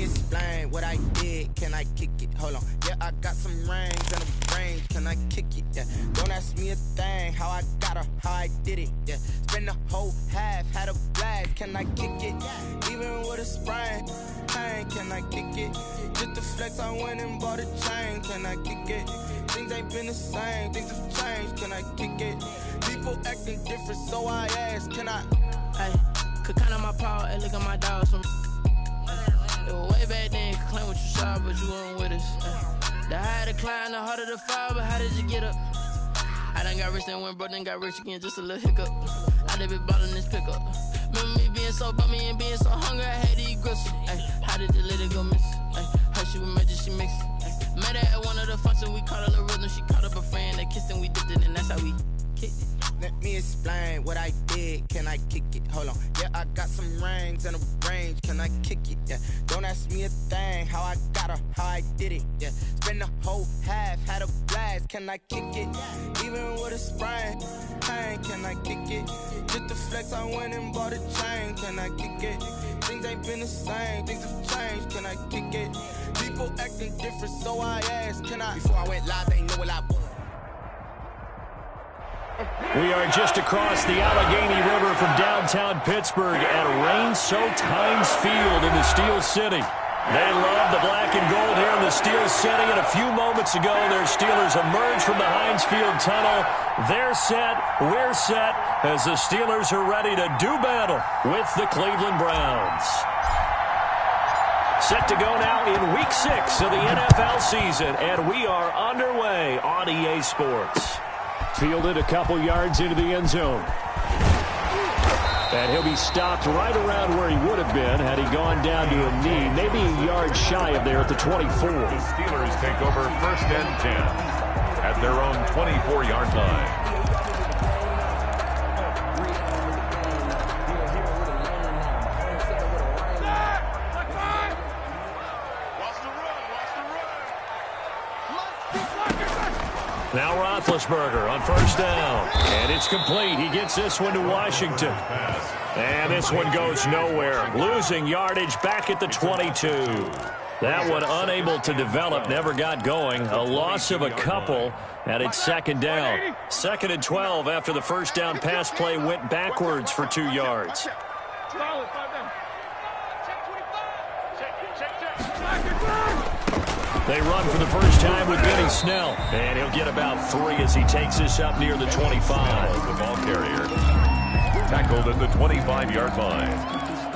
me explain what I did. Can I kick it? Hold on. Yeah, I got some rings and a range. Can I kick it? Yeah. Don't ask me a thing. How I got her, how I did it. Yeah. Spend the whole half, had a blast. Can I kick it? Even with a sprain. Pain, can I kick it? Just to flex, I went and bought a chain. Can I kick it? Things ain't been the same. Things have changed. Can I kick it? People acting different, so I ask. Can I? Hey, could count on my power. Hey, look at my dogs. It was way back then, could claim what you saw, but you weren't with us. The higher the climb, the harder the fall, but how did you get up? I done got rich and went broke, then got rich again, just a little hiccup. I done been ballin' this pickup. Remember me being so bummy and being so hungry, I had to eat gristle. Ay, how did the lady go miss? Ay, her she was magic, she mixed. Met her at one of the functions, we caught her the rhythm, she caught up a friend, they kissed and we dipped it, and that's how we kicked it. Let me explain what I did. Can I kick it? Hold on. Yeah, I got some rings and a range. Can I kick it? Yeah. Don't ask me a thing. How I got her, how I did it. Yeah. Spend the whole half, had a blast. Can I kick it? Even with a sprain. Pain, can I kick it? Just to flex, I went and bought a chain. Can I kick it? Things ain't been the same. Things have changed. Can I kick it? People acting different, so I asked. Can I? Before I went live, they know what I want. We are just across the Allegheny River from downtown Pittsburgh at rain-soaked Heinz Field in the Steel City. They love the black and gold here in the Steel City, and a few moments ago, their Steelers emerged from the Heinz Field tunnel. They're set, we're set, as the Steelers are ready to do battle with the Cleveland Browns. Set to go now in Week 6 of the NFL season, and we are underway on EA Sports. Fielded a couple yards into the end zone. And he'll be stopped right around where he would have been had he gone down to a knee, maybe a yard shy of there at the 24. The Steelers take over 1st and 10 at their own 24-yard line. Now Roethlisberger on 1st down. And it's complete. He gets this one to Washington. And this one goes nowhere. Losing yardage back at the 22. That one unable to develop, never got going. A loss of a couple, and it's 2nd down. 2nd and 12 after the 1st down pass play went backwards for 2 yards. They run for the first time with Benny Snell. And he'll get about 3 as he takes this up near the 25. The ball carrier tackled at the 25-yard line.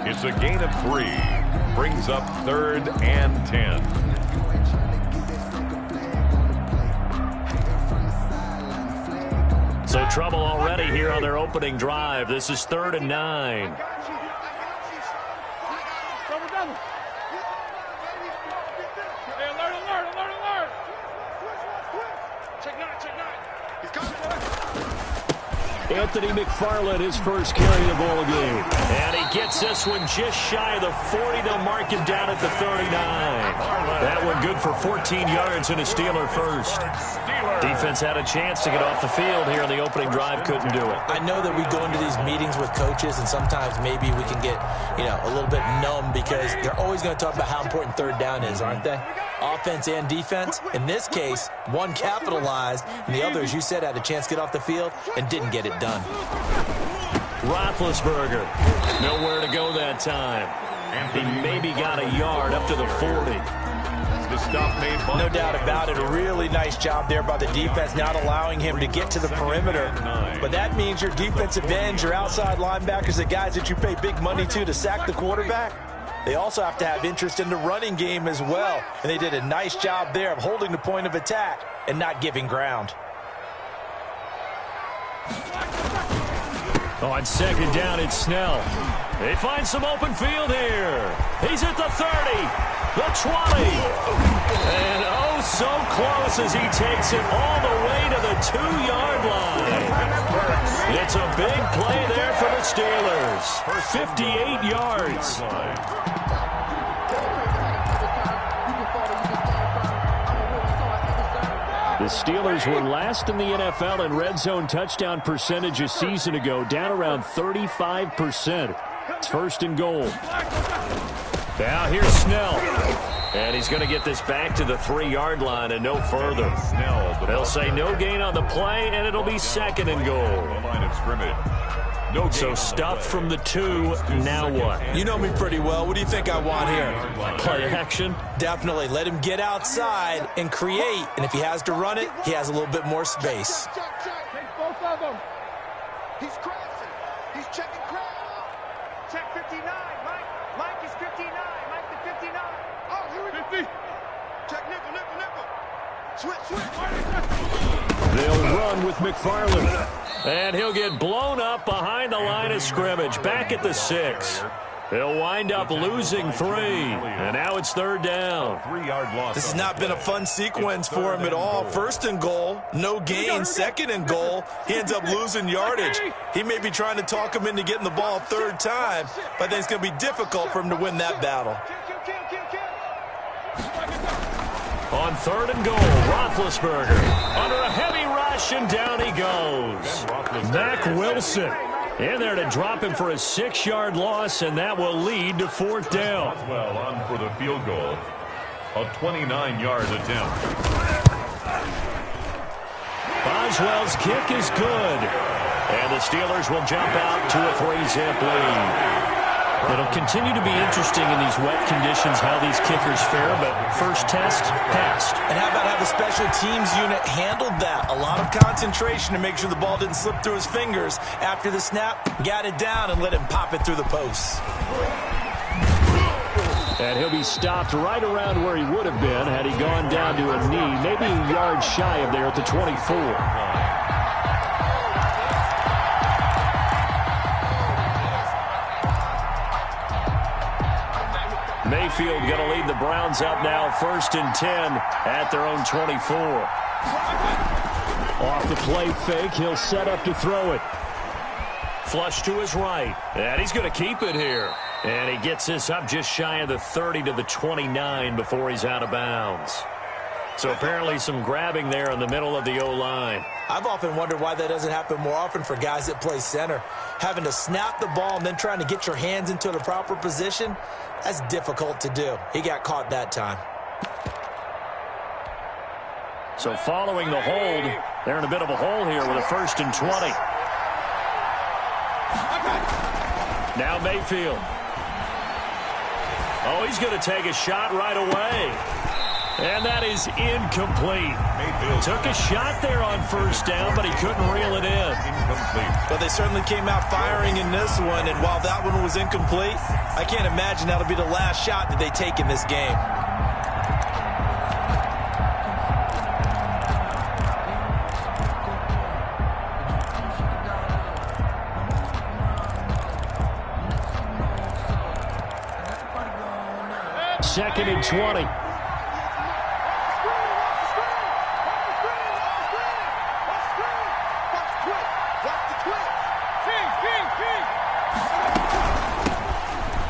It's a gain of 3. Brings up 3rd and 10. So trouble already here on their opening drive. This is 3rd and 9. Anthony McFarland, his first carry of the ball game. And he gets this one just shy of the 40. They'll mark him down at the 39. That one good for 14 yards and a Steeler first. Defense had a chance to get off the field here in the opening drive, couldn't do it. I know that we go into these meetings with coaches, and sometimes maybe we can get, a little bit numb because they're always going to talk about how important 3rd down is, aren't they? Offense and defense. In this case, one capitalized, and the other, as you said, had a chance to get off the field and didn't get it done. Roethlisberger, nowhere to go that time. He maybe got a yard up to the 40. No doubt about it. A really nice job there by the defense, not allowing him to get to the perimeter. But that means your defensive ends, your outside linebackers, the guys that you pay big money to sack the quarterback, they also have to have interest in the running game as well. And they did a nice job there of holding the point of attack and not giving ground. On 2nd down, it's Snell. They find some open field here. He's at the 30, the 20. And oh, so close as he takes it all the way to the 2-yard line. It's a big play there for the Steelers. 58 yards. The Steelers were last in the NFL in red zone touchdown percentage a season ago, down around 35%. It's 1st and goal. Now here's Snell. And he's going to get this back to the 3-yard line and no further. They'll say no gain on the play, and it'll be 2nd and goal. So stuffed from the 2, now what? You know me pretty well. What do you think I want here? Play action? Definitely. Let him get outside and create. And if he has to run it, he has a little bit more space. Take both of them. He's crossing. He's checking crowd. Check 59. Mike is 59. Mike the 59. Oh, here we go. 50. Check nickel. Switch. They'll run with McFarland. And he'll get blown up behind the line of scrimmage. Back at the 6. They'll wind up losing 3. And now it's 3rd down. 3-yard loss. This has not been a fun sequence for him at all. 1st and goal, no gain. 2nd and goal, he ends up losing yardage. He may be trying to talk him into getting the ball 3rd time, but I think it's going to be difficult for him to win that battle. On 3rd and goal, Roethlisberger under a heavy rush, and down he goes. Mack Wilson in there to drop him for a 6-yard loss, and that will lead to 4th down. Well, on for the field goal. A 29-yard attempt. Boswell's kick is good. And the Steelers will jump out to a 3-zip lead. It'll continue to be interesting in these wet conditions how these kickers fare, but first test, passed. And how about how the special teams unit handled that? A lot of concentration to make sure the ball didn't slip through his fingers. After the snap, got it down and let him pop it through the posts. And he'll be stopped right around where he would have been had he gone down to a knee, maybe a yard shy of there at the 24. Mayfield going to lead the Browns up now, 1st and 10 at their own 24. Off the play fake, he'll set up to throw it. Flush to his right, and he's going to keep it here. And he gets this up just shy of the 30 to the 29 before he's out of bounds. So apparently some grabbing there in the middle of the O-line. I've often wondered why that doesn't happen more often for guys that play center. Having to snap the ball and then trying to get your hands into the proper position, that's difficult to do. He got caught that time. So following the hold, they're in a bit of a hole here with a 1st and 20. Now Mayfield. Oh, he's going to take a shot right away. And that is incomplete. Mayfield took a shot there on 1st down, but he couldn't reel it in. Incomplete. But they certainly came out firing in this one, and while that one was incomplete, I can't imagine that'll be the last shot that they take in this game. Second and 20.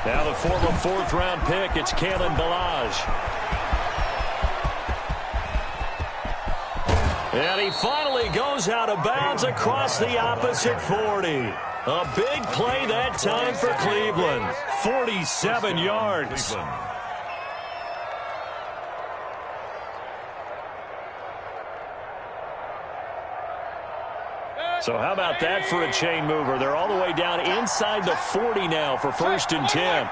Now the former 4th-round pick, it's Kalen Ballage. And he finally goes out of bounds across the opposite 40. A big play that time for Cleveland. 47 yards. So how about that for a chain mover? They're all the way down inside the 40 now for 1st and 10.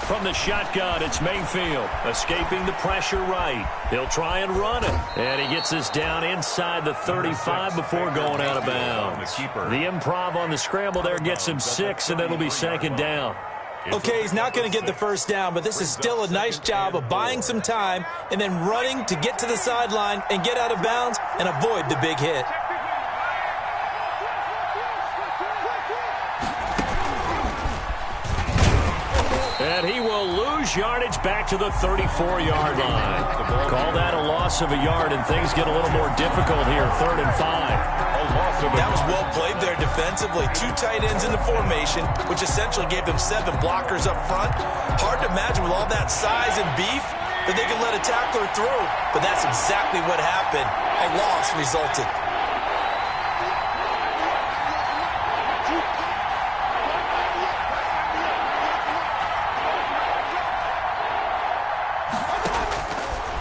From the shotgun, it's Mayfield, escaping the pressure right. He'll try and run it. And he gets this down inside the 35 before going out of bounds. The improv on the scramble there gets him 6, and it'll be 2nd down. Okay, he's not going to get the 1st down, but this is still a nice job of buying some time and then running to get to the sideline and get out of bounds and avoid the big hit. And he will lose yardage back to the 34-yard line. Call that a loss of a yard, and things get a little more difficult here, 3rd and 5. That was well played there defensively. 2 tight ends in the formation, which essentially gave them 7 blockers up front. Hard to imagine with all that size and beef, that they could let a tackler through, but that's exactly what happened. A loss resulted.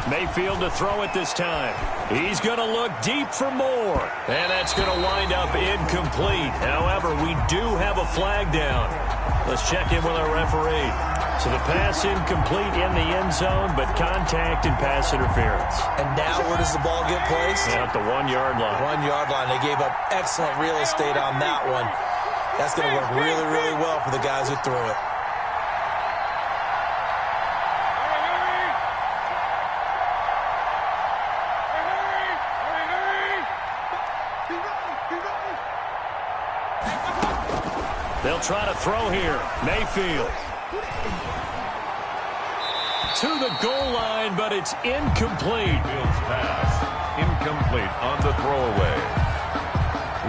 Mayfield to throw it this time. He's going to look deep for more. And that's going to wind up incomplete. However, we do have a flag down. Let's check in with our referee. So the pass incomplete in the end zone, but contact and pass interference. And now where does the ball get placed? At the 1-yard line. 1-yard line. They gave up excellent real estate on that one. That's going to work really, really well for the guys who threw it. They'll try to throw here. Mayfield. To the goal line, but it's incomplete. Field's pass. Incomplete on the throwaway.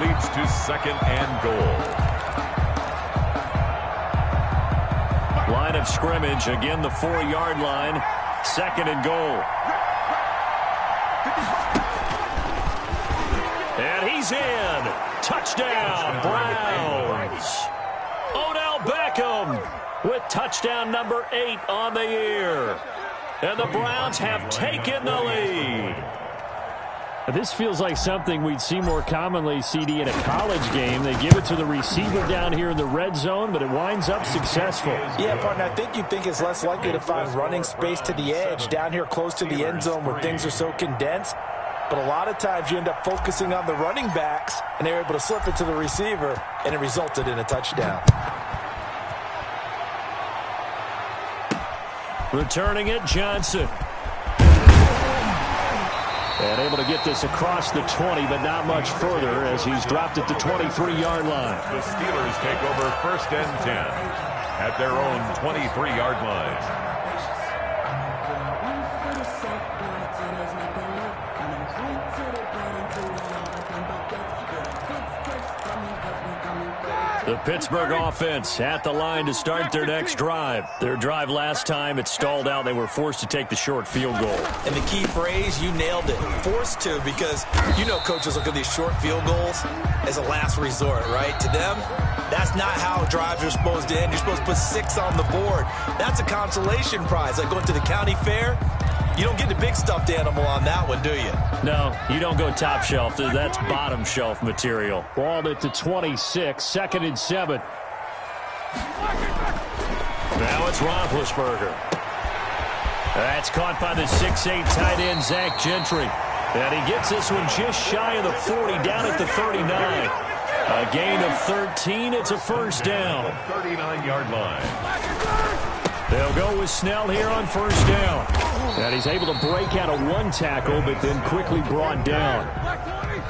Leads to 2nd and goal. Line of scrimmage. Again, the 4-yard line. 2nd and goal. And he's in. Touchdown, Browns. Odell Beckham with touchdown number 8 on the year. And the Browns have taken the lead. This feels like something we'd see more commonly, CD, in a college game. They give it to the receiver down here in the red zone, but it winds up successful. Yeah, partner, I think you think it's less likely to find running space to the edge down here close to the end zone where things are so condensed. But a lot of times you end up focusing on the running backs, and they're able to slip it to the receiver, and it resulted in a touchdown. Returning it, Johnson. And able to get this across the 20, but not much further as he's dropped at the 23-yard line. The Steelers take over 1st and 10 at their own 23-yard line. The Pittsburgh offense at the line to start their next drive. Their drive last time, it stalled out. They were forced to take the short field goal. And the key phrase, you nailed it. Forced to, because you know coaches look at these short field goals as a last resort, right? To them, that's not how drives are supposed to end. You're supposed to put 6 on the board. That's a consolation prize. Like going to the county fair, you don't get the big stuffed animal on that one, do you? No, you don't go top shelf. That's bottom shelf material. Balled at the 26, 2nd and 7. Now it's Roethlisberger. That's caught by the 6'8" tight end, Zach Gentry. And he gets this one just shy of the 40, down at the 39. A gain of 13. It's a first down. 39-yard line. They'll go with Snell here on first down. And he's able to break out of 1 tackle, but then quickly brought down.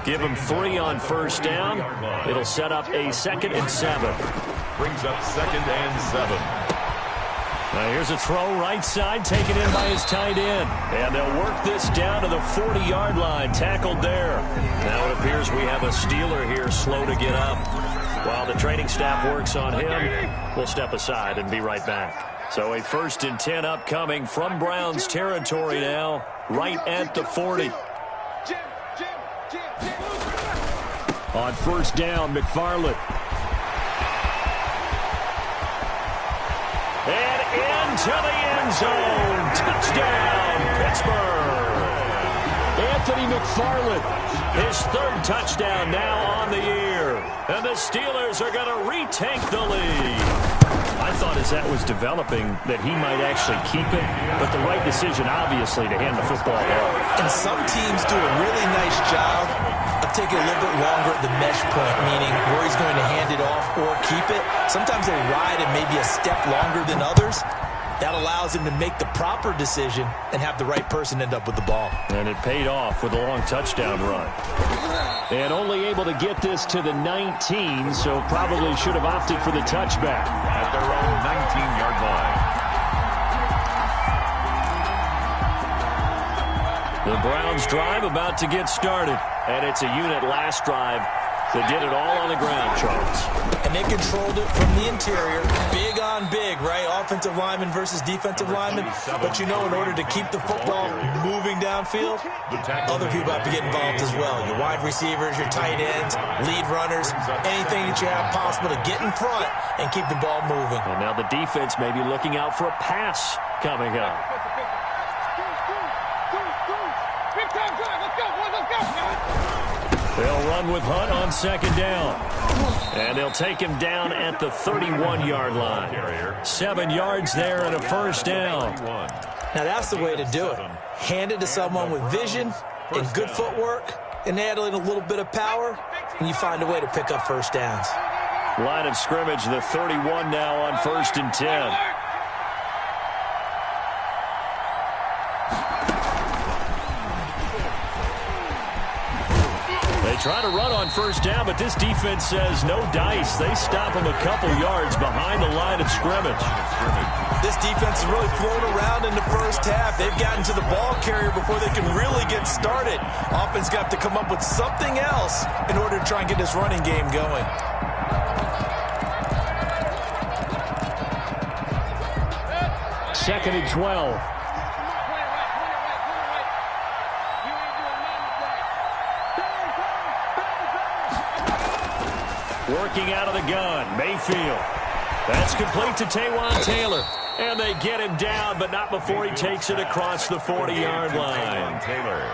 Give him 3 on first down. It'll set up a 2nd and 7. Brings up 2nd and 7. Now here's a throw right side, taken in by his tight end. And they'll work this down to the 40-yard line, tackled there. Now it appears we have a Steeler here slow to get up. While the training staff works on him, we'll step aside and be right back. So a 1st and 10 upcoming from Browns territory now, right at the 40. On first down, McFarland. And into the end zone. Touchdown, Pittsburgh. Anthony McFarland. His 3rd touchdown now on the year. And the Steelers are going to retake the lead. I thought as that was developing that he might actually keep it, but the right decision, obviously, to hand the football off. And some teams do a really nice job of taking a little bit longer at the mesh point, meaning where he's going to hand it off or keep it. Sometimes they ride it maybe a step longer than others. That allows him to make the proper decision and have the right person end up with the ball. And it paid off with a long touchdown run. And only able to get this to the 19, so probably should have opted for the touchback. At their own 19-yard line. The Browns drive about to get started. And it's a unit last drive that did it all on the ground, Charles. And they controlled it from the interior. Big on big, right? All offensive lineman versus defensive lineman, but in order to keep the football moving downfield, other people have to get involved as well. Your wide receivers, your tight ends, lead runners, anything that you have possible to get in front and keep the ball moving. And now the defense may be looking out for a pass coming up. They'll run with Hunt on second down. And they'll take him down at the 31-yard line. 7 yards there and a first down. Now that's the way to do it. Hand it to someone with vision and good footwork and add in a little bit of power, and you find a way to pick up first downs. Line of scrimmage, the 31 now on 1st and 10. Try to run on first down, but this defense says no dice. They stop them a couple yards behind the line of scrimmage. This defense has really flown around in the first half. They've gotten to the ball carrier before they can really get started. Offense got to come up with something else in order to try and get this running game going. Second and 12. Working out of the gun, Mayfield. That's complete to Taywan Taylor. And they get him down, but not before he takes it across the 40-yard line.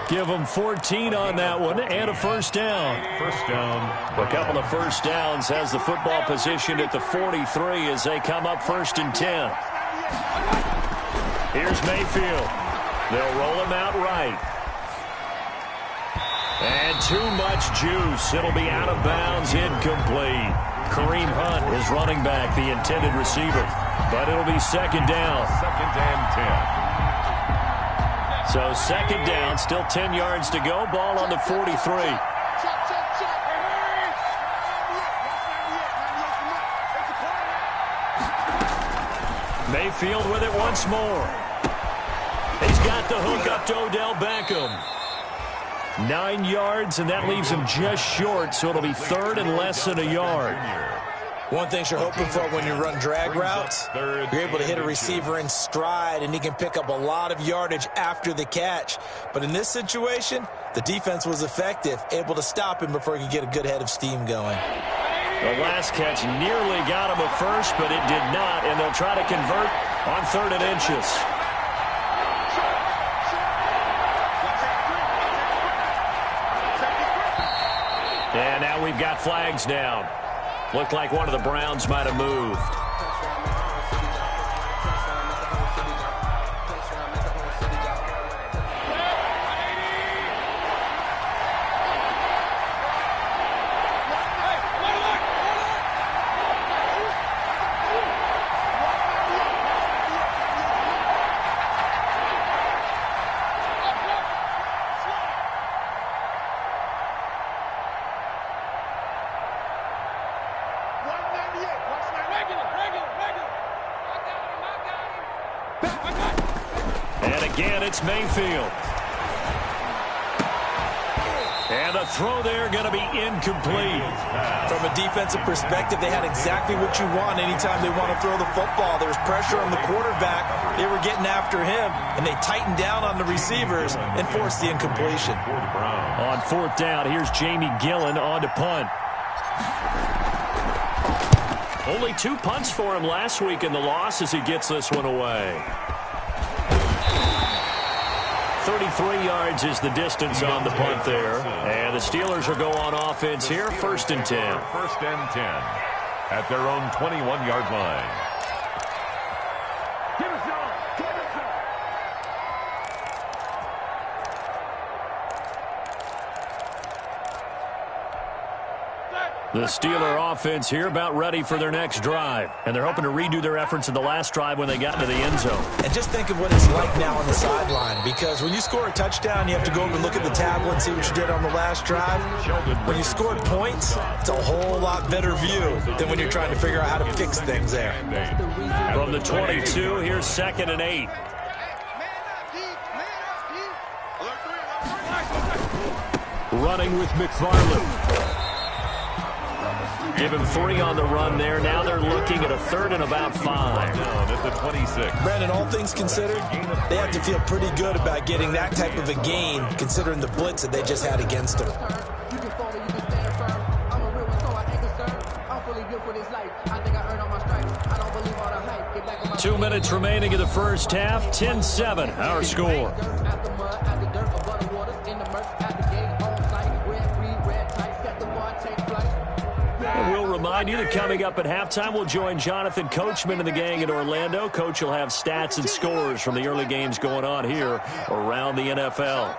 Give him 14 on that one and a first down. A couple of first downs has the football positioned at the 43 as they come up 1st and 10. Here's Mayfield. They'll roll him out right. And too much juice. It'll be out of bounds, incomplete. Kareem Hunt is running back, the intended receiver. But it'll be second down. 2nd and 10. So second down, still 10 yards to go. Ball on the 43. Mayfield with it once more. He's got the hook up to Odell Beckham. 9 yards, and that leaves him just short, so it'll be 3rd and less than a yard. One thing you're hoping for when you run drag routes, you're able to hit a receiver in stride, and he can pick up a lot of yardage after the catch. But in this situation, the defense was effective, able to stop him before he could get a good head of steam going. The last catch nearly got him a first, but it did not, and they'll try to convert on 3rd and inches. And now we've got flags down. Looked like one of the Browns might have moved. It's Mayfield. And the throw there going to be incomplete. From a defensive perspective, they had exactly what you want anytime they want to throw the football. There was pressure on the quarterback. They were getting after him, and they tightened down on the receivers and forced the incompletion. On 4th down, here's Jamie Gillen on to punt. Only 2 punts for him last week in the loss as he gets this one away. 33 yards is the distance on the punt there. And the Steelers will go on offense here, 1st and 10. 1st and 10 at their own 21-yard line. The Steeler offense here about ready for their next drive. And they're hoping to redo their efforts in the last drive when they got into the end zone. And just think of what it's like now on the sideline. Because when you score a touchdown, you have to go over and look at the tablet and see what you did on the last drive. When you scored points, it's a whole lot better view than when you're trying to figure out how to fix things there. From the 22, here's 2nd and 8. Running with McFarland. Give him 3 on the run there. Now they're looking at a 3rd and about 5. Down at the 26. Brandon, all things considered, they have to feel pretty good about getting that type of a gain, considering the blitz that they just had against them. 2 minutes remaining in the first half. 10-7, our score. And we'll remind you that coming up at halftime, we'll join Jonathan Coachman and the gang in Orlando. Coach will have stats and scores from the early games going on here around the NFL.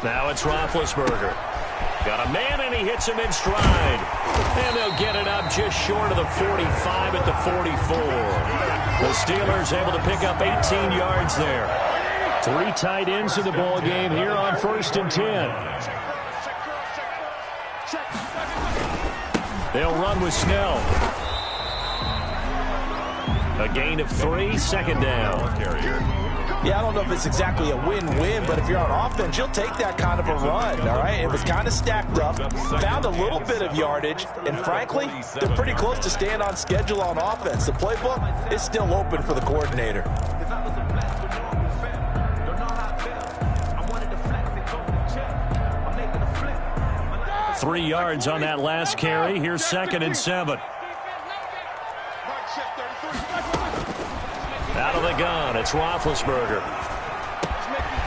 Now it's Roethlisberger. Got a man, and he hits him in stride. And they'll get it up just short of the 45 at the 44. The Steelers able to pick up 18 yards there. 3 tight ends in the ball game here on 1st and 10. They'll run with Snell. A gain of 3, 2nd down. Yeah, I don't know if it's exactly a win-win, but if you're on offense, you'll take that kind of a run, all right? It was kind of stacked up, found a little bit of yardage, and frankly, they're pretty close to staying on schedule on offense. The playbook is still open for the coordinator. Three yards on that last carry. Here's 2nd and 7. Out of the gun, it's Roethlisberger.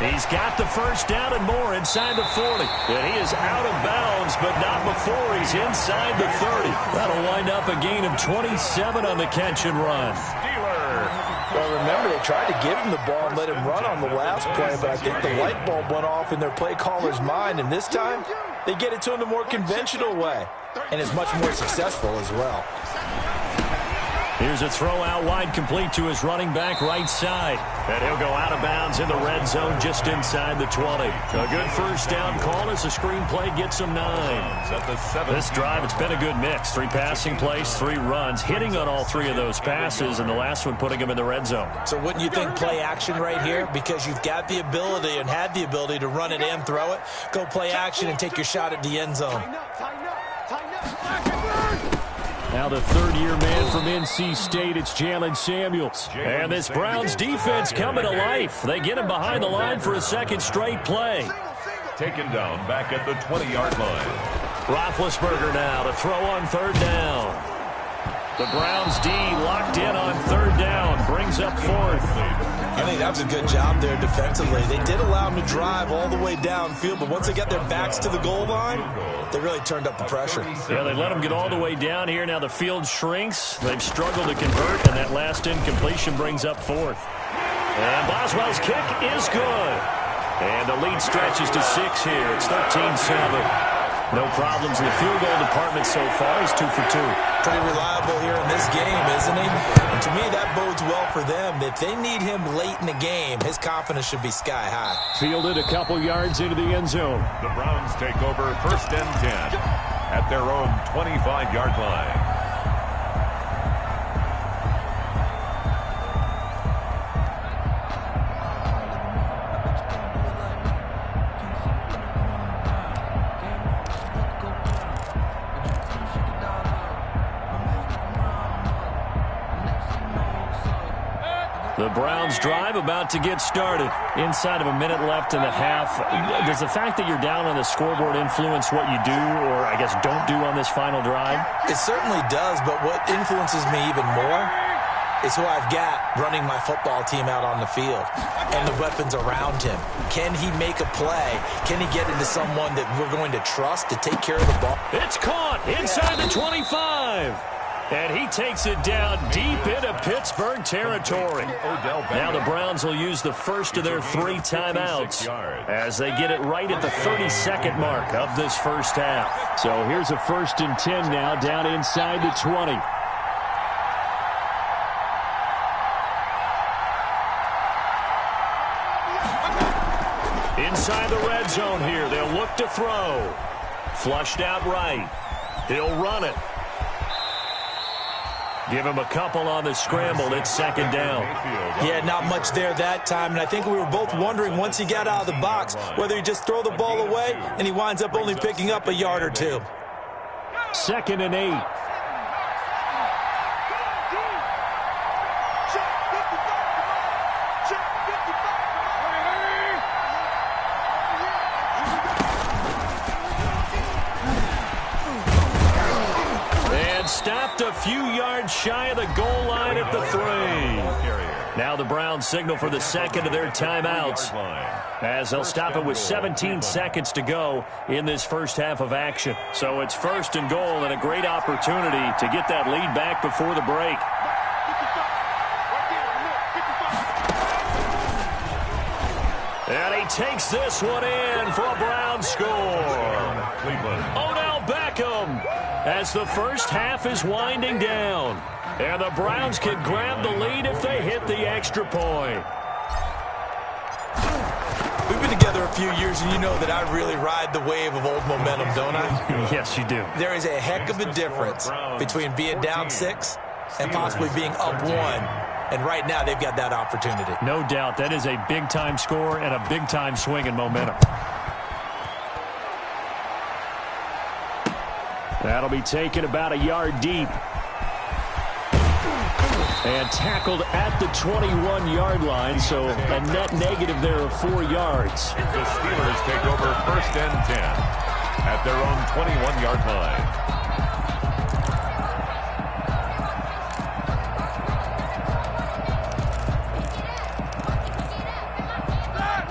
He's got the first down and more inside the 40. And he is out of bounds, but not before he's inside the 30. That'll wind up a gain of 27 on the catch and run. Well, remember, they tried to give him the ball and let him run on the last play, but I think the light bulb went off in their play caller's mind, and this time they get it to him the more conventional way, and it's much more successful as well. Here's a throw out wide, complete to his running back right side. And he'll go out of bounds in the red zone just inside the 20. A good first down call as the screenplay gets him 9. This drive, it's been a good mix. 3 passing plays, 3 runs, hitting on all 3 of those passes, and the last one putting him in the red zone. So wouldn't you think play action right here? Because you've got the ability and had the ability to run it and throw it. Go play action and take your shot at the end zone. Now the 3rd-year man from NC State, it's Jalen Samuels. And this Browns defense coming to life. They get him behind the line for a 2nd straight play. Taken down back at the 20-yard line. Roethlisberger now to throw on 3rd down. The Browns D locked in on 3rd down. Brings up 4th. I think that was a good job there defensively. They did allow him to drive all the way downfield, but once they got their backs to the goal line, they really turned up the pressure. Yeah, they let him get all the way down here. Now the field shrinks. They've struggled to convert, and that last incompletion brings up 4th. And Boswell's kick is good. And the lead stretches to 6 here. It's 13-7. No problems in the field goal department so far. He's 2 for 2. Pretty reliable here in this game, isn't he? And to me, that bodes well for them. If they need him late in the game, his confidence should be sky high. Fielded a couple yards into the end zone. The Browns take over 1st and 10 at their own 25-yard line. The Browns drive about to get started. Inside of a minute left in the half. Does the fact that you're down on the scoreboard influence what you do, or I guess don't do on this final drive? It certainly does, but what influences me even more is who I've got running my football team out on the field and the weapons around him. Can he make a play? Can he get into someone that we're going to trust to take care of the ball? It's caught inside the 25. And he takes it down deep into Pittsburgh territory. Now the Browns will use the first of their 3 timeouts as they get it right at the 32nd mark of this first half. So here's a 1st and 10 now down inside the 20. Inside the red zone here. They'll look to throw. Flushed out right. He'll run it. Give him a couple on the scramble. It's second down. Yeah, not much there that time, and I think we were both wondering once he got out of the box whether he just throw the ball away, and he winds up only picking up a yard or two. 2nd and 8. Stopped a few yards shy of the goal line at the 3. Now the Browns signal for the second of their timeouts, as they'll stop it with 17 seconds to go in this first half of action. So it's 1st and goal, and a great opportunity to get that lead back before the break. And he takes this one in for a Browns score. Odell Beckham, as the first half is winding down. And the Browns can grab the lead if they hit the extra point. We've been together a few years, and you know that I really ride the wave of old momentum, don't I? Yes, you do. There is a heck of a difference between being down 6 and possibly being up 1. And right now, they've got that opportunity. No doubt. That is a big-time score and a big-time swing in momentum. That'll be taken about a yard deep. And tackled at the 21-yard line, so a net negative there of 4 yards. The Steelers take over 1st and 10 at their own 21-yard line.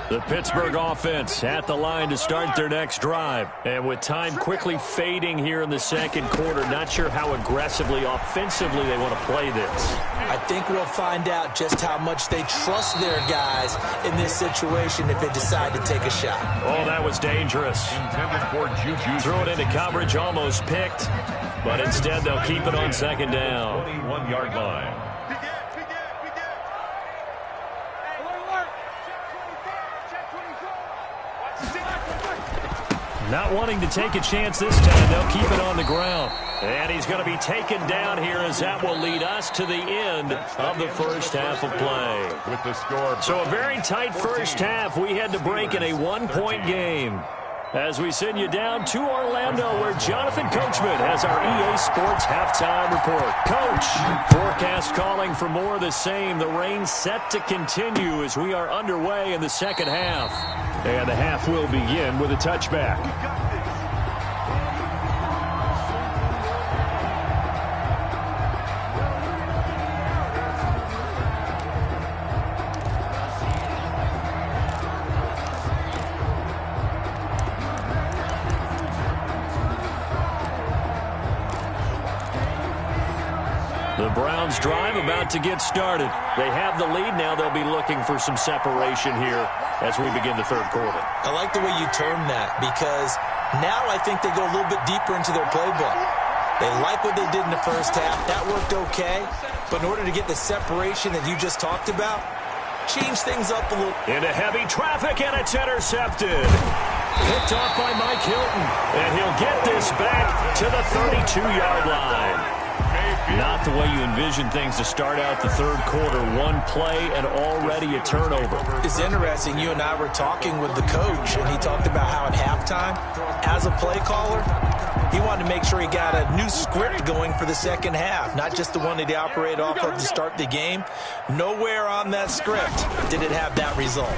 The Pittsburgh offense at the line to start their next drive. And with time quickly fading here in the second quarter, not sure how aggressively, offensively they want to play this. I think we'll find out just how much they trust their guys in this situation if they decide to take a shot. Oh, that was dangerous. Intended for Juju. Threw it into coverage, almost picked. But instead, they'll keep it on second down. 21-yard line. Not wanting to take a chance this time, they'll keep it on the ground. And he's going to be taken down here, as that will lead us to the end of the first half of play. With the score. So a very tight first half. We had to break in a one-point game. As we send you down to Orlando, where Jonathan Coachman has our EA Sports halftime report. Coach, forecast calling for more of the same. The rain set to continue as we are underway in the second half. And the half will begin with a touchback. The Browns drive about to get started. They have the lead now. They'll be looking for some separation here as we begin the third quarter. I like the way you term that, because now I think they go a little bit deeper into their playbook. They like what they did in the first half. That worked okay. But in order to get the separation that you just talked about, change things up a little. Into heavy traffic, and it's intercepted. Picked off by Mike Hilton. And he'll get this back to the 32-yard line. Not the way you envision things to start out the third quarter. One play and already a turnover. It's interesting. You and I were talking with the coach, and he talked about how at halftime, as a play caller, he wanted to make sure he got a new script going for the second half, not just the one that he operated off of to start the game. Nowhere on that script did it have that result.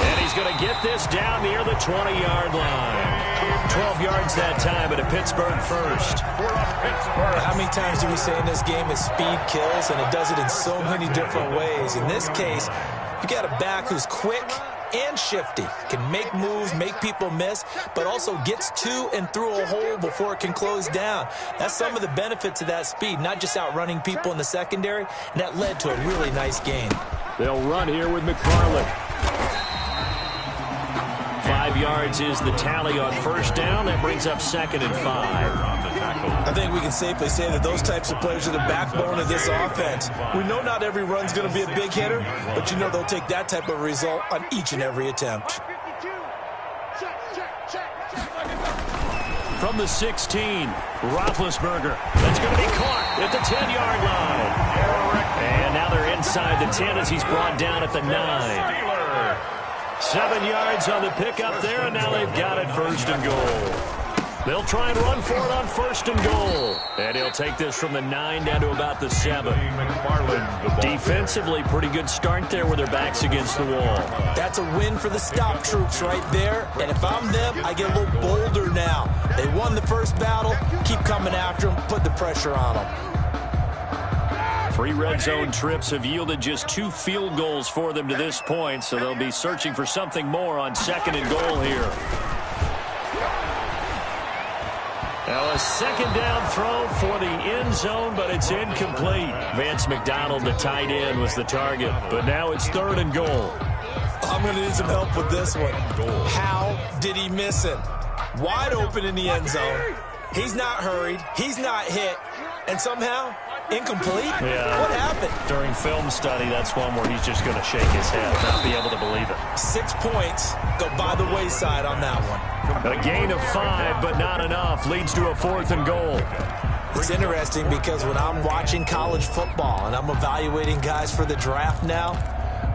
And he's going to get this down near the 20-yard line. 12 yards that time, but a Pittsburgh first. How many times do we say in this game that speed kills, and it does it in so many different ways? In this case, you got a back who's quick and shifty, can make moves, make people miss, but also gets to and through a hole before it can close down. That's some of the benefits of that speed, not just outrunning people in the secondary, and that led to a really nice gain. They'll run here with McFarland. 5 yards is the tally on first down. That brings up 2nd and 5. I think we can safely say that those types of players are the backbone of this offense. We know not every run's going to be a big hitter, but you know they'll take that type of result on each and every attempt. from the 16. Roethlisberger. That's going to be caught at the 10-yard line. And now they're inside the 10 as he's brought down at the 9. 7 yards on the pickup there, and now they've got it 1st and goal. They'll try and run for it on 1st and goal. And he'll take this from the 9 down to about the 7. Defensively, pretty good start there with their backs against the wall. That's a win for the stop troops right there. And if I'm them, I get a little bolder now. They won the first battle. Keep coming after them. Put the pressure on them. 3 red zone trips have yielded just 2 field goals for them to this point, so they'll be searching for something more on 2nd and goal here. Now a 2nd down throw for the end zone, but it's incomplete. Vance McDonald, the tight end, was the target, but now it's 3rd and goal. I'm going to need some help with this one. How did he miss it? Wide open in the end zone. He's not hurried. He's not hit. And somehow, incomplete? Yeah. What happened? During film study, that's one where he's just going to shake his head, not be able to believe it. 6 points go by the wayside on that one. A gain of 5, but not enough. Leads to a 4th and goal. It's interesting because when I'm watching college football and I'm evaluating guys for the draft now,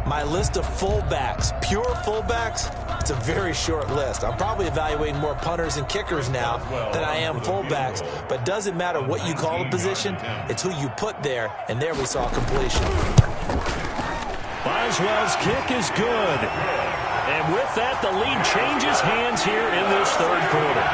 my list of fullbacks, pure fullbacks, it's a very short list. I'm probably evaluating more punters and kickers now than I am fullbacks, but it doesn't matter what you call a position, it's who you put there, and there we saw completion. Boswell's kick is good. And with that, the lead changes hands here in this 3rd quarter.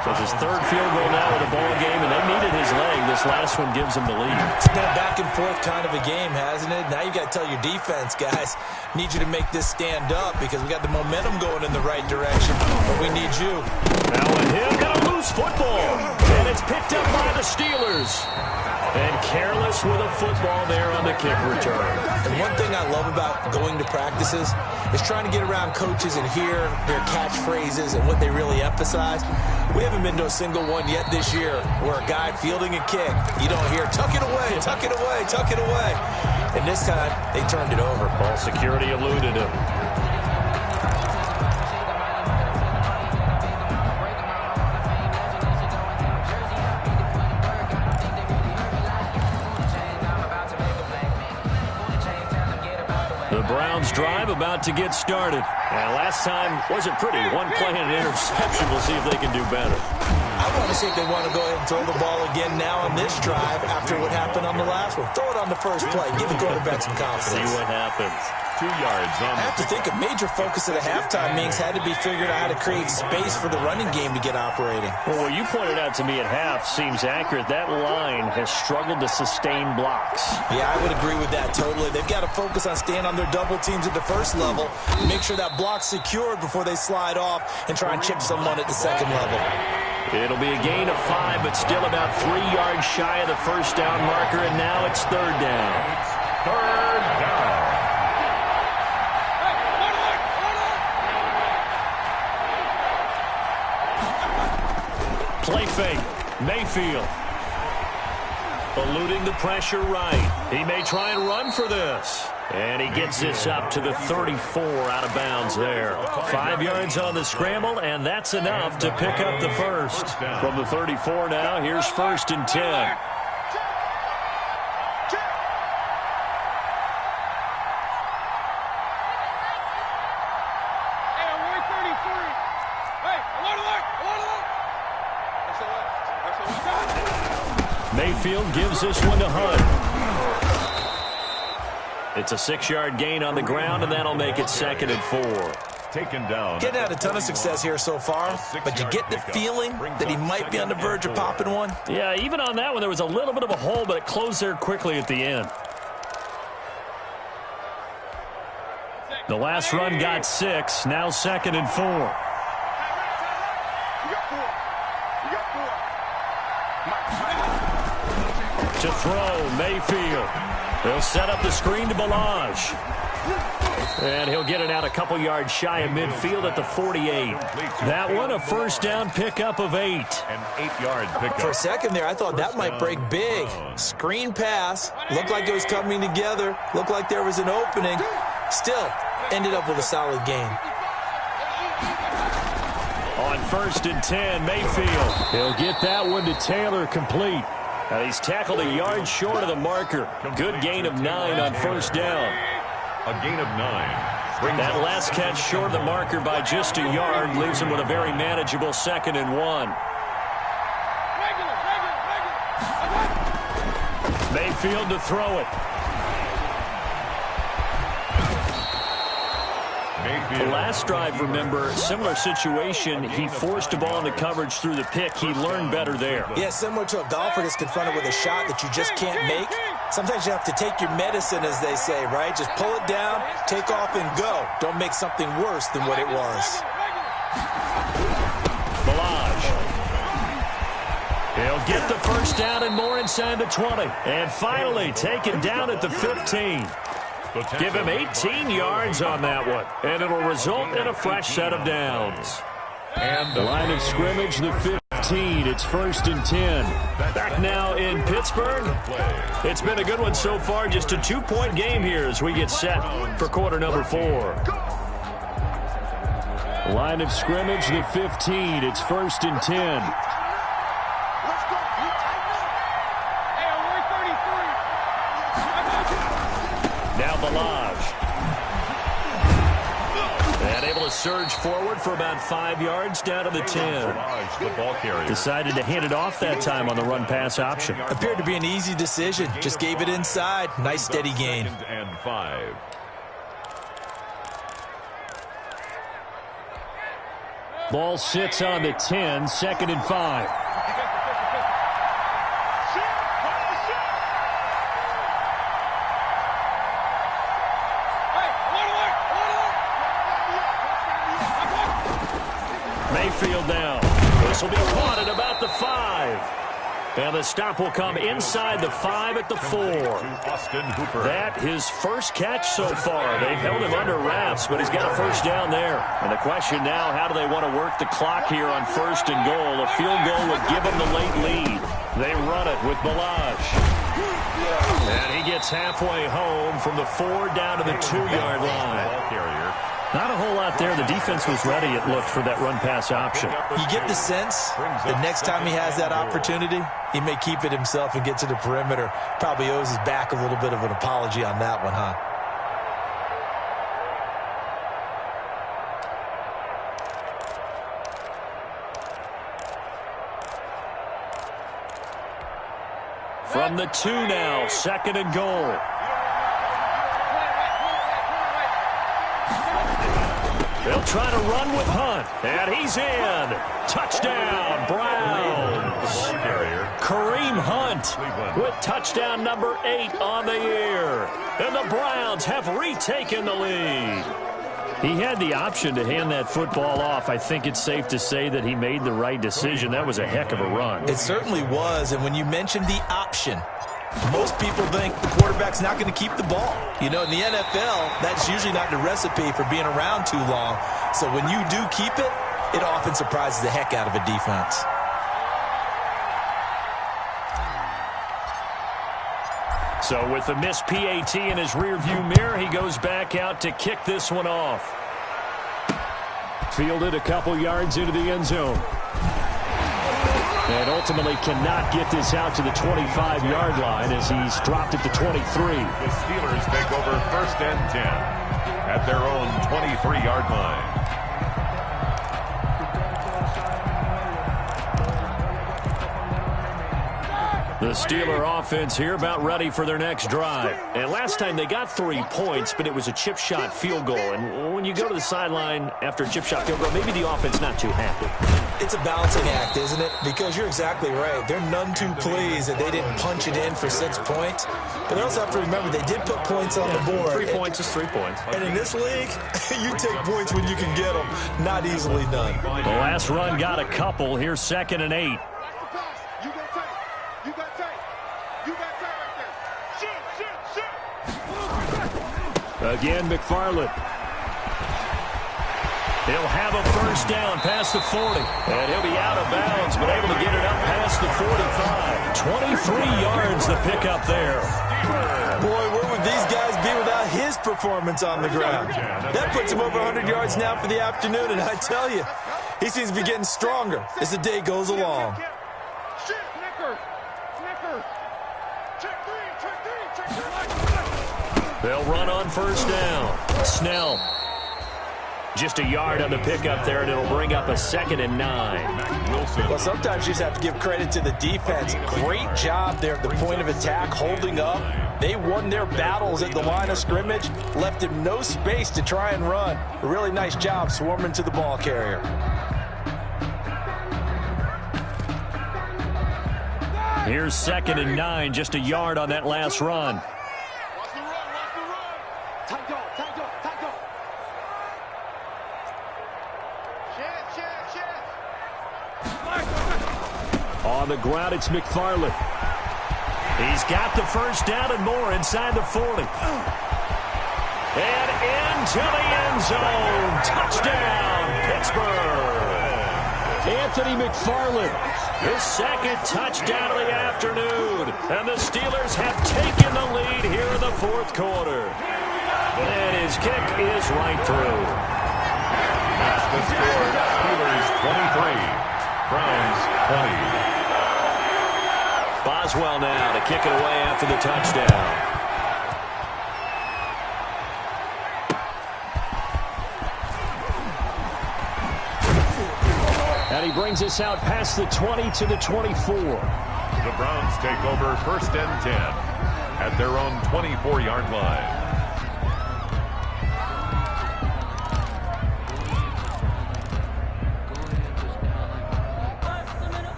So it's his 3rd field goal now in the ball game, and they needed his leg. This last one gives them the lead. It's been a back-and-forth kind of a game, hasn't it? Now you got to tell your defense, guys, need you to make this stand up because we got the momentum going in the right direction, but we need you. Now with him, got a loose football, and it's picked up by the Steelers. And careless with a football there on the kick return. And one thing I love about going to practices is trying to get around coaches and hear their catchphrases and what they really emphasize. We haven't been to a single one yet this year where a guy fielding a kick, you don't hear, tuck it away, tuck it away, tuck it away. And this time, they turned it over. Ball security eluded him. The Browns drive about to get started. And last time wasn't pretty. One play and an interception. We'll see if they can do better. I want to see if they want to go ahead and throw the ball again now on this drive after what happened on the last one. Throw it on the first play. Give the quarterback some confidence. See what happens. 2 yards on I have to think a major focus at a halftime means had to be figured out how to create space for the running game to get operating. Well, what you pointed out to me at half seems accurate. That line has struggled to sustain blocks. Yeah, I would agree with that totally. They've got to focus on staying on their double teams at the first level, make sure that block's secured before they slide off and try and chip someone at the second level. It'll be a gain of 5, but still about 3 yards shy of the first down marker, and now it's 3rd down. 3rd down. Play fake. Mayfield. Eluding the pressure right. He may try and run for this. And he gets this up to the 34 out of bounds there. 5 yards on the scramble, and that's enough to pick up the first. From the 34 now, here's 1st and 10. Mayfield gives this one to Hunt. It's a 6-yard gain on the ground, and that'll make it 2nd and 4. Taken down. Getting had a ton of success here so far, but you get the feeling that he might be on the verge of popping one. Yeah, even on that one, there was a little bit of a hole, but it closed there quickly at the end. The last run got 6, now 2nd and 4. To throw, Mayfield. They'll set up the screen to Balaj. And he'll get it out a couple yards shy of midfield at the 48. That one, a first down pickup of 8. An 8-yard pickup. For a second there, I thought that might break big. Screen pass. Looked like it was coming together. Looked like there was an opening. Still, ended up with a solid game. On 1st and 10, Mayfield. He'll get that one to Taylor complete. And he's tackled a yard short of the marker. Good gain of 9 on 1st down. A gain of 9. That last catch short of the marker by just a yard leaves him with a very manageable 2nd and 1. Mayfield to throw it. The last drive, remember, similar situation. He forced a ball into coverage through the pick. He learned better there. Yeah, similar to a golfer that's confronted with a shot that you just can't make. Sometimes you have to take your medicine, as they say, right? Just pull it down, take off, and go. Don't make something worse than what it was. Balaj. He'll get the 1st down and more inside the 20. And finally taken down at the 15. Give him 18 yards on that one. And it'll result in a fresh set of downs. And the line of scrimmage, the 15. It's 1st and 10. Back now in Pittsburgh. It's been a good one so far. Just a 2-point game here as we get set for quarter number 4. Line of scrimmage, the 15. It's 1st and 10. Now Balaj. And able to surge forward for about 5 yards down to the 10. Decided to hand it off that time on the run-pass option. Appeared to be an easy decision. Just gave it inside. Nice steady gain. And 5. Ball sits on the 10, 2nd and 5. Mayfield down. This will be caught at about the 5. And the stop will come inside the 5 at the 4. That his first catch so far. They've held him under wraps, but he's got a 1st down there. And the question now, how do they want to work the clock here on 1st and goal? A field goal would give them the late lead. They run it with Balaj. And he gets halfway home from the 4 down to the 2-yard line. Not a whole lot there. The defense was ready, it looked, for that run-pass option. You get the sense the next time he has that opportunity, he may keep it himself and get to the perimeter. Probably owes his back a little bit of an apology on that one, huh? From the 2 now, 2nd and goal. They'll try to run with Hunt, and he's in. Touchdown, Browns. Kareem Hunt with touchdown number 8 on the year. And the Browns have retaken the lead. He had the option to hand that football off. I think it's safe to say that he made the right decision. That was a heck of a run. It certainly was, and when you mentioned the option, most people think the quarterback's not going to keep the ball. You know, in the NFL, that's usually not the recipe for being around too long. So when you do keep it, it often surprises the heck out of a defense. So with the missed PAT in his rearview mirror, he goes back out to kick this one off. Fielded a couple yards into the end zone. And ultimately cannot get this out to the 25-yard line as he's dropped it to 23. The Steelers take over 1st and 10 at their own 23-yard line. The Steeler offense here about ready for their next drive. And last time they got 3 points, but it was a chip shot field goal. And when you go to the sideline after a chip shot field goal, maybe the offense not too happy. It's a balancing act, isn't it? Because you're exactly right. They're none too pleased that they didn't punch it in for 6 points. But they also have to remember they did put points on the board. 3 points is 3 points. And in this league, you take points when you can get them. Not easily done. The last run got a couple. Here's 2nd and 8. Again, McFarland. He'll have a 1st down past the 40. And he'll be out of bounds, but able to get it up past the 45. 23 yards the pickup there. Boy, where would these guys be without his performance on the ground? That puts him over 100 yards now for the afternoon, and I tell you, He seems to be getting stronger as the day goes along. They'll run on first down. Snell. Just a yard on the pickup there, and it'll bring up a 2nd and 9. Well, sometimes you just have to give credit to the defense. Great job there at the point of attack, holding up. They won their battles at the line of scrimmage, left him no space to try and run. A really nice job swarming to the ball carrier. Here's 2nd and 9, just a yard on that last run. Watch the run, watch the run. Tight go. Shit. On the ground, it's McFarland. He's got the first down and more inside the 40. And into the end zone. Touchdown, Pittsburgh. Anthony McFarland, his 2nd touchdown of the afternoon. And the Steelers have taken the lead here in the 4th quarter. And his kick is right through. That's the score. Steelers 23, Browns 20. Boswell now to kick it away after the touchdown. And he brings us out past the 20 to the 24. The Browns take over 1st and 10 at their own 24-yard line.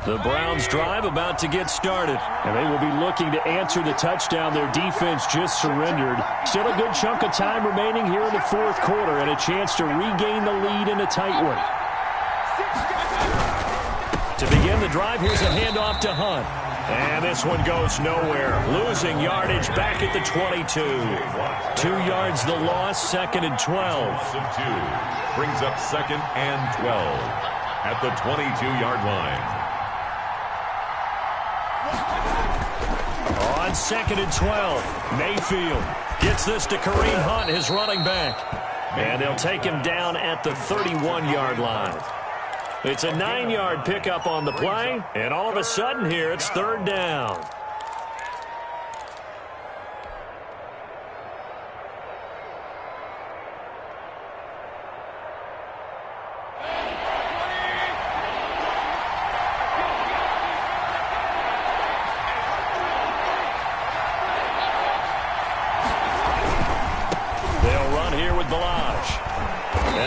The Browns drive about to get started, and they will be looking to answer the touchdown their defense just surrendered. Still a good chunk of time remaining here in the 4th quarter and a chance to regain the lead in a tight one. To begin the drive, here's a handoff to Hunt. And this one goes nowhere. Losing yardage back at the 22. 2 yards the loss, 2nd and 12. Brings up 2nd and 12 at the 22-yard line. On 2nd and 12, Mayfield gets this to Kareem Hunt, his running back. And they'll take him down at the 31-yard line. It's a 9-yard pickup on the play, and all of a sudden here it's 3rd down.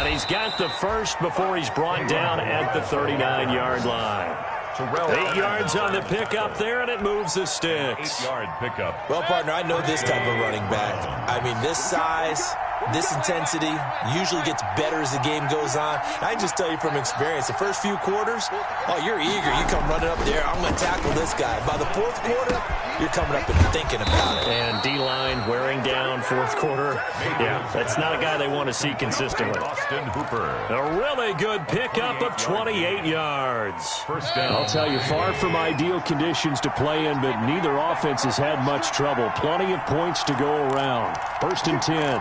He's got the first before he's brought down at the 39-yard line. 8 yards on the pickup there, and it moves the sticks. 8-yard pickup. Well, partner, I know this type of running back. I mean, this size, this intensity usually gets better as the game goes on. I can just tell you from experience, the first few quarters, oh, you're eager. You come running up there, I'm going to tackle this guy. By the 4th quarter, you're coming up and thinking about it. And D-line wearing down 4th quarter. Yeah, that's not a guy they want to see consistently. Austin Hooper. A really good pickup of 28 yards. First down. I'll tell you, far from ideal conditions to play in, but neither offense has had much trouble. Plenty of points to go around. 1st and 10.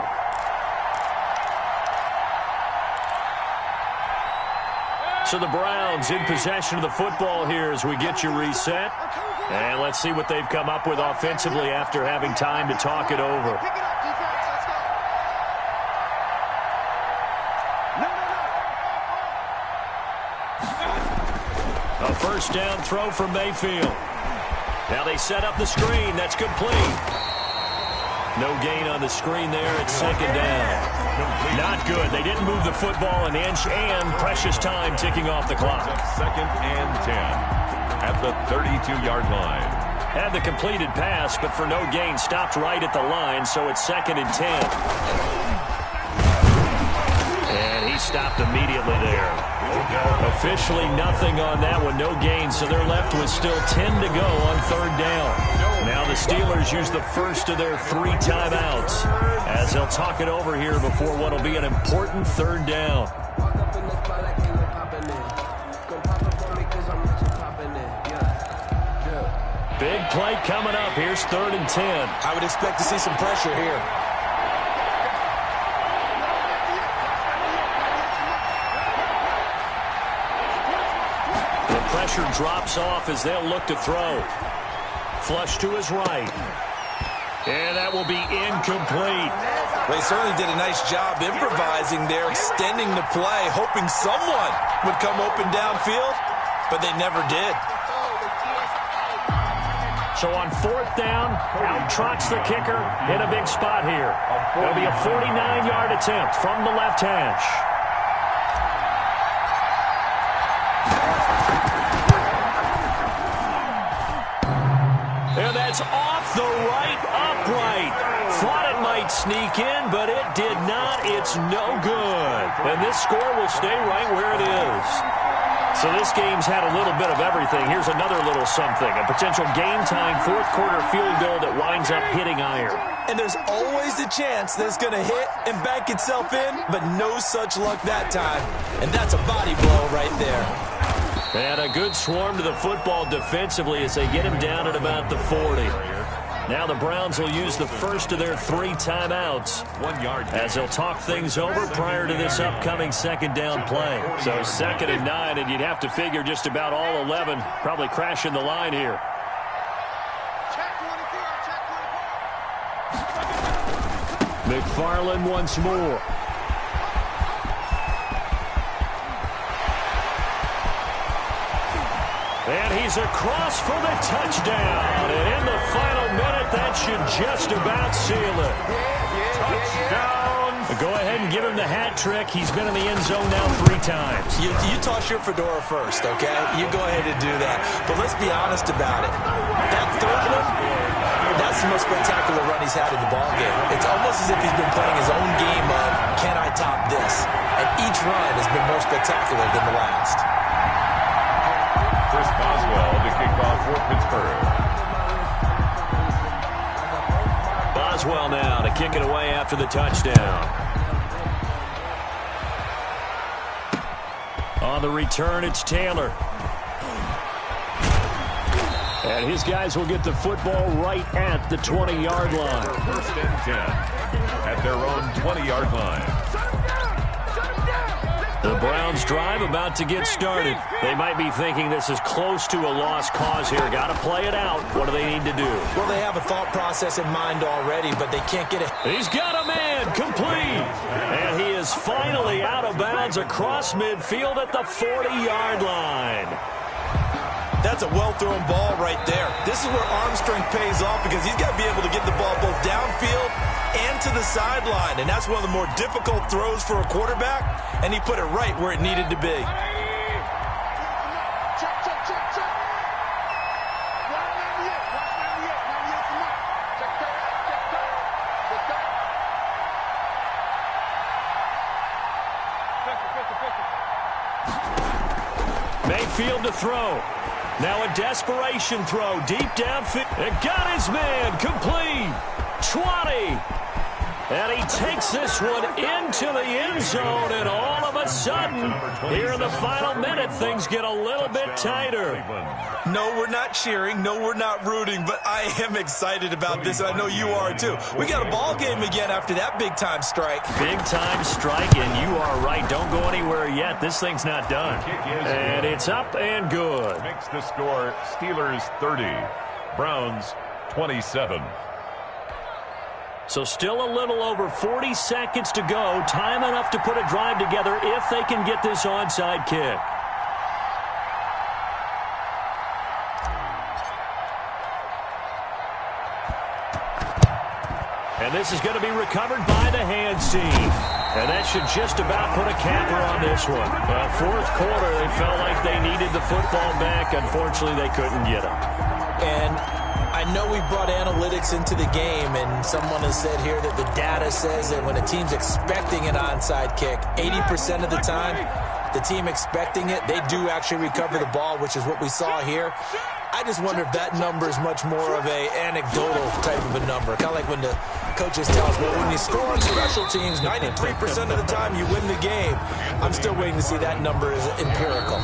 So the Browns in possession of the football here as we get you reset. And let's see what they've come up with offensively after having time to talk it over. A first down throw from Mayfield. Now they set up the screen. That's complete. No gain on the screen there. It's 2nd down. Not good. They didn't move the football an inch, and precious time ticking off the clock. 2nd and 10 at the 32-yard line. Had the completed pass, but for no gain, stopped right at the line, so it's 2nd and 10. And he stopped immediately there. Officially nothing on that one, no gain, so they're left with still 10 to go on 3rd down. Now the Steelers use the first of their 3 timeouts as they'll talk it over here before what will be an important 3rd down. Big play coming up. Here's 3rd and 10. I would expect to see some pressure here. The pressure drops off as they'll look to throw. Flush to his right. And that will be incomplete. They certainly did a nice job improvising there, extending the play, hoping someone would come open downfield, but they never did. So on 4th down, out trots the kicker in a big spot here. It'll be a 49-yard attempt from the left hash. And that's off the right upright. Thought it might sneak in, but it did not. It's no good. And this score will stay right where it is. So this game's had a little bit of everything. Here's another little something. A potential game-time 4th-quarter field goal that winds up hitting iron. And there's always a chance that it's going to hit and bank itself in, but no such luck that time. And that's a body blow right there. And a good swarm to the football defensively as they get him down at about the 40. Now the Browns will use the first of their 3 timeouts as they'll talk things over prior to this upcoming 2nd down play. So 2nd and 9, and you'd have to figure just about all 11 probably crashing the line here. McFarland once more. And he's across for the touchdown. And in the final minute, that should just about seal it. Touchdown. Go ahead and give him the hat trick. He's been in the end zone now 3 times. You toss your fedora first, okay? You go ahead and do that. But let's be honest about it. That 3rd one, that's the most spectacular run he's had in the ballgame. It's almost as if he's been playing his own game of, can I top this? And each run has been more spectacular than the last. Chris Boswell to kick off for Pittsburgh. Boswell now to kick it away after the touchdown. On the return, it's Taylor. And his guys will get the football right at the 20-yard line. 1st and 10 at their own 20-yard line. The Browns drive about to get started. They might be thinking this is close to a lost cause here. Got to play it out. What do they need to do? Well, they have a thought process in mind already, but they can't get it. He's got a man complete. And he is finally out of bounds across midfield at the 40-yard line. That's a well-thrown ball right there. This is where arm strength pays off because he's got to be able to get the ball both downfield and to the sideline. And that's one of the more difficult throws for a quarterback, and he put it right where it needed to be. Mayfield to throw. Now a desperation throw deep downfield. It got his man complete. 20. And he takes this one into the end zone, and all of a sudden, here in the final minute, things get a little bit tighter. No, we're not cheering. No, we're not rooting, but I am excited about this, and I know you are too. We got a ball game again after that big-time strike. Big-time strike, and you are right. Don't go anywhere yet. This thing's not done. And it's up and good. Makes the score Steelers 30, Browns 27. So still a little over 40 seconds to go. Time enough to put a drive together if they can get this onside kick. And this is going to be recovered by the hands team. And that should just about put a capper on this one. 4th quarter, they felt like they needed the football back. Unfortunately, they couldn't get it. And I know we brought analytics into the game, and someone has said here that the data says that when a team's expecting an onside kick, 80% of the time, the team expecting it, they do actually recover the ball, which is what we saw here. I just wonder if that number is much more of a anecdotal type of a number. Kind of like when the coaches tell us, well, when you score on special teams, 93% of the time you win the game. I'm still waiting to see that number is empirical.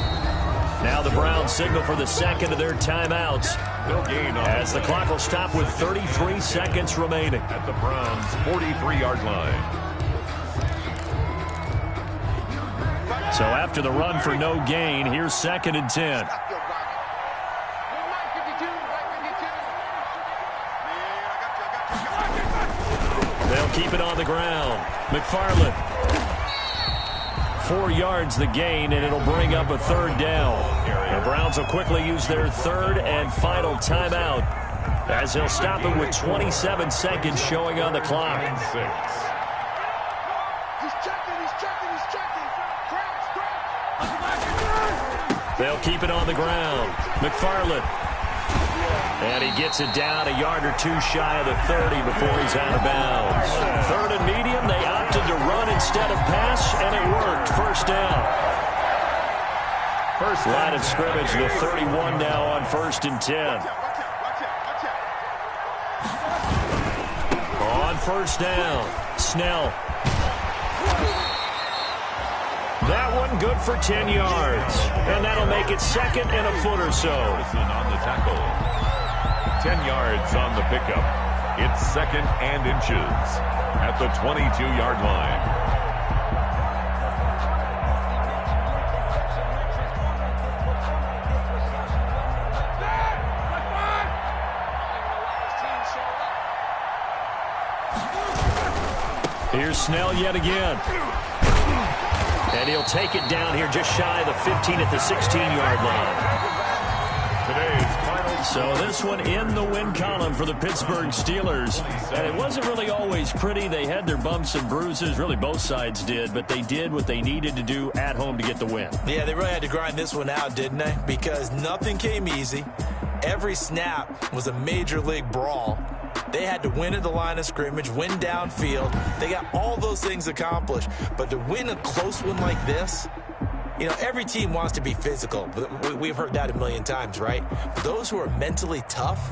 Now the Browns signal for the second of their timeouts. They'll gain on as the clock will stop with 33 seconds remaining. At the Browns' 43-yard line. So after the run for no gain, here's 2nd and 10. They'll keep it on the ground. McFarland. 4 yards the gain, and it'll bring up a 3rd down. The Browns will quickly use their 3rd and final timeout as they'll stop it with 27 seconds showing on the clock. He's checking. They'll keep it on the ground. McFarland. And he gets it down a yard or 2 shy of the 30 before he's out of bounds. 3rd and medium, they opted to run instead of pass, and it worked. 1st down. First line of scrimmage, the 31 now on 1st and 10. On 1st down, Snell. That one good for 10 yards. And that'll make it 2nd and a foot or so. On the tackle. 10 yards on the pickup. It's 2nd and inches at the 22-yard line. Here's Snell yet again. And he'll take it down here just shy of the 15 at the 16-yard line. Today's final. So this one in the win column for the Pittsburgh Steelers. And it wasn't really always pretty. They had their bumps and bruises. Really, both sides did. But they did what they needed to do at home to get the win. Yeah, they really had to grind this one out, didn't they? Because nothing came easy. Every snap was a major league brawl. They had to win at the line of scrimmage, win downfield. They got all those things accomplished. But to win a close one like this, you know, every team wants to be physical. We've heard that a million times, right? But those who are mentally tough,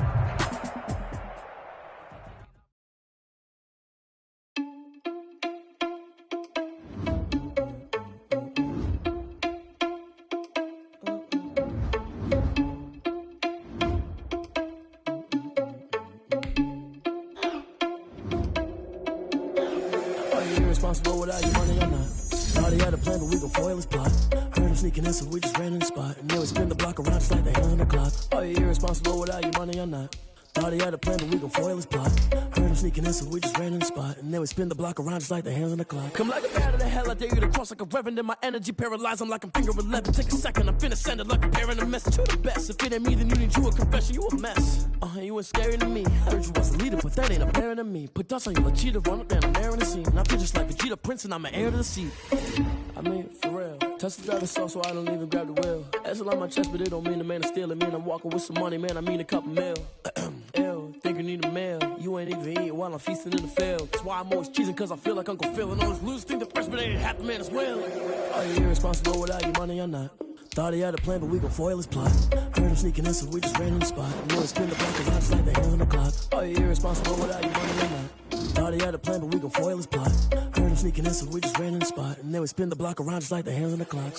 responsible without your money or not. Thought he had a plan, but we gon' foil his plot. Heard him sneaking in, so we just ran in the spot. And then we spin the block around just like the hands on the clock. Are you irresponsible without your money or not? Thought he had a plan, but we gon' foil his plot. Heard him sneaking in, so we just ran in the spot. And then we spin the block around just like the hands on the clock. Come like a bat of the hell, I dare you to cross like a reverend. In my energy paralyzed, I'm like I'm finger 11. Take a second, I'm finna send it like a parent a message. You the best, if it ain't me, then you need you a confession. You a mess. You ain't scary to me. Heard you was a leader, but that ain't apparent to me. Put dust on you, a cheater, run up down, I'm airing the scene. I feel just like Vegeta Prince, and I'm an heir to the seat. I mean, for real. Touch the driver's soft, so I don't even grab the wheel. That's on my chest, but it don't mean the man is stealing. Man, I'm walking with some money, man, I mean a couple mil. Ew, think you need a meal. You ain't even eating while I'm feasting in the field. That's why I'm always cheesing, cause I feel like Uncle Phil. And all those losers think the freshman ain't half the man as well. Are you irresponsible without your money or not? Thought he had a plan, but we gon' foil his plot. Heard him sneaking in, so we just ran in the spot. And then spin the block around just like the hands on the clock. Are you irresponsible without your money or not? Thought he had a plan, but we gon' foil his plot. Heard him sneaking in, so we just ran in the spot. And then we spin the block around just like the hands on the clock.